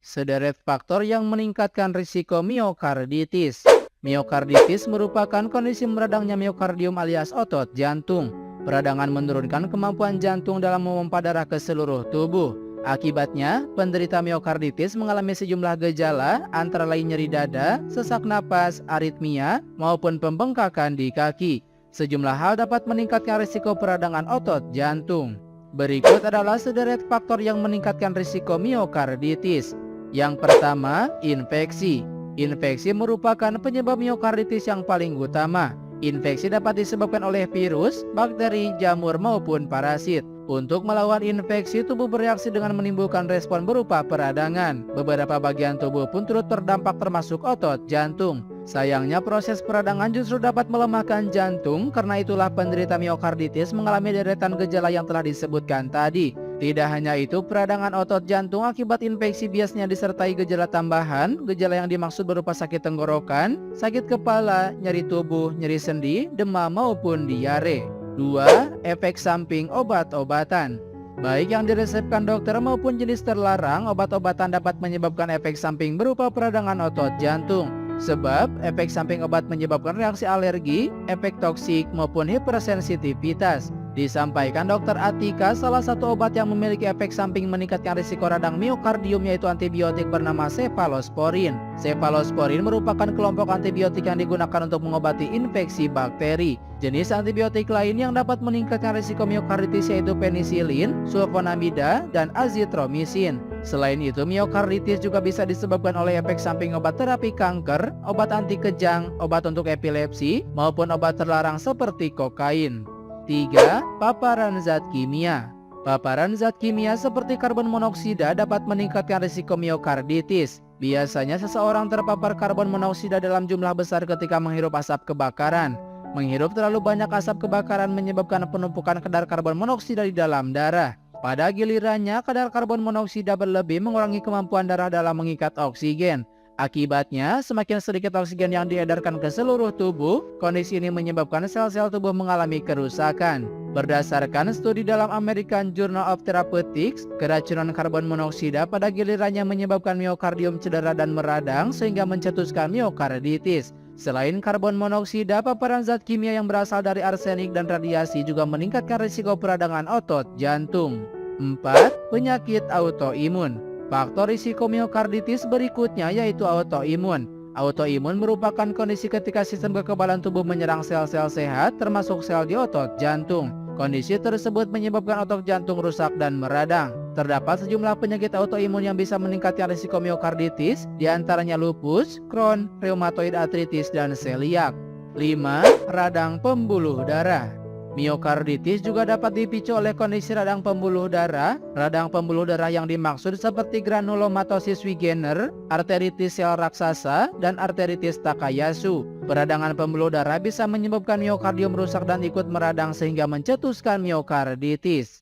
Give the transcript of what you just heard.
Sederet faktor yang meningkatkan risiko miokarditis. Miokarditis merupakan kondisi meradangnya miokardium alias otot jantung. Peradangan menurunkan kemampuan jantung dalam memompa darah ke seluruh tubuh. Akibatnya, penderita miokarditis mengalami sejumlah gejala antara lain nyeri dada, sesak napas, aritmia, maupun pembengkakan di kaki. Sejumlah hal dapat meningkatkan risiko peradangan otot jantung. Berikut adalah sederet faktor yang meningkatkan risiko miokarditis. Yang pertama, infeksi. Infeksi merupakan penyebab miokarditis yang paling utama. Infeksi dapat disebabkan oleh virus, bakteri, jamur, maupun parasit. Untuk melawan infeksi, tubuh bereaksi dengan menimbulkan respon berupa peradangan. Beberapa bagian tubuh pun turut terdampak termasuk otot jantung. Sayangnya proses peradangan justru dapat melemahkan jantung, karena itulah penderita miokarditis mengalami deretan gejala yang telah disebutkan tadi. Tidak hanya itu, peradangan otot jantung akibat infeksi biasanya disertai gejala tambahan. Gejala yang dimaksud berupa sakit tenggorokan, sakit kepala, nyeri tubuh, nyeri sendi, demam maupun diare. 2. Efek samping obat-obatan. Baik yang diresepkan dokter maupun jenis terlarang, obat-obatan dapat menyebabkan efek samping berupa peradangan otot jantung. Sebab, efek samping obat menyebabkan reaksi alergi, efek toksik, maupun hipersensitivitas. Disampaikan Dr. Atika, salah satu obat yang memiliki efek samping meningkatkan risiko radang miokardium yaitu antibiotik bernama cefalosporin. Cefalosporin merupakan kelompok antibiotik yang digunakan untuk mengobati infeksi bakteri. Jenis antibiotik lain yang dapat meningkatkan risiko miokarditis yaitu penisilin, sulfonamida, dan azitromisin. Selain itu, miokarditis juga bisa disebabkan oleh efek samping obat terapi kanker, obat anti kejang, obat untuk epilepsi, maupun obat terlarang seperti kokain. 3. Paparan zat kimia. Paparan zat kimia seperti karbon monoksida dapat meningkatkan risiko miokarditis. Biasanya seseorang terpapar karbon monoksida dalam jumlah besar ketika menghirup asap kebakaran. Menghirup terlalu banyak asap kebakaran menyebabkan penumpukan kadar karbon monoksida di dalam darah. Pada gilirannya, kadar karbon monoksida berlebih mengurangi kemampuan darah dalam mengikat oksigen. Akibatnya, semakin sedikit oksigen yang diedarkan ke seluruh tubuh, kondisi ini menyebabkan sel-sel tubuh mengalami kerusakan. Berdasarkan studi dalam American Journal of Therapeutics, keracunan karbon monoksida pada gilirannya menyebabkan miokardium cedera dan meradang sehingga mencetuskan miokarditis. Selain karbon monoksida, paparan zat kimia yang berasal dari arsenik dan radiasi juga meningkatkan risiko peradangan otot jantung. 4. Penyakit autoimun. Faktor risiko miokarditis berikutnya yaitu autoimun. Autoimun merupakan kondisi ketika sistem kekebalan tubuh menyerang sel-sel sehat termasuk sel di otot jantung. Kondisi tersebut menyebabkan otot jantung rusak dan meradang. Terdapat sejumlah penyakit autoimun yang bisa meningkatkan risiko miokarditis, diantaranya lupus, Crohn, rheumatoid arthritis, dan celiac. 5. Radang pembuluh darah. Miokarditis juga dapat dipicu oleh kondisi radang pembuluh darah. Radang pembuluh darah yang dimaksud seperti granulomatosis Wegener, arteritis sel raksasa, dan arteritis Takayasu. Peradangan pembuluh darah bisa menyebabkan miokardium rusak dan ikut meradang sehingga mencetuskan miokarditis.